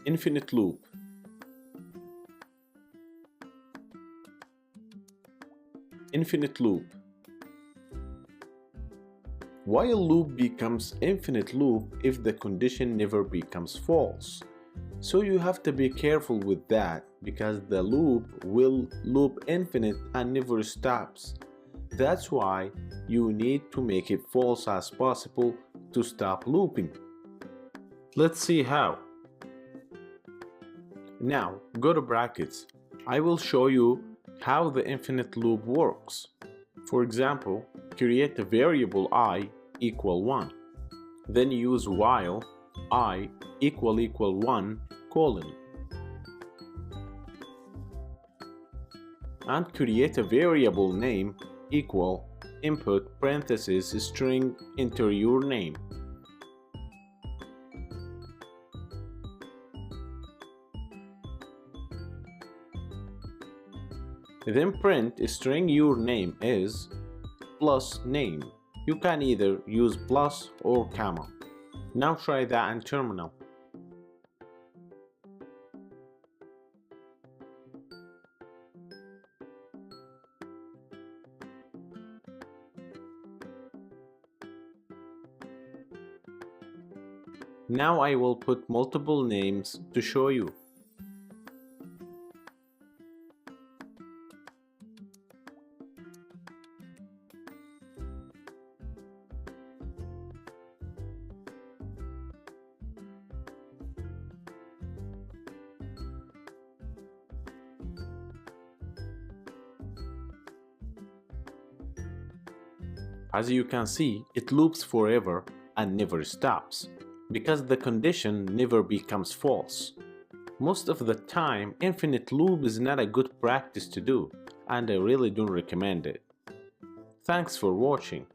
Infinite loop. Infinite loop. While loop becomes infinite loop if the condition never becomes false. So you have to be careful with that because the loop will loop infinite and never stops. That's why you need to make it false as possible to stop looping. Let's see how. Now go to brackets. I will show you how the infinite loop works. For example, create a variable I equal 1. Then use while I equal 1 colon. And create a variable name equal input parenthesis string enter your name. Then print string your name is plus name. You can either use plus or comma. Now try that in terminal. Now I will put multiple names to show you. As you can see, it loops forever and never stops, because the condition never becomes false. Most of the time, infinite loop is not a good practice to do, and I really don't recommend it. Thanks for watching.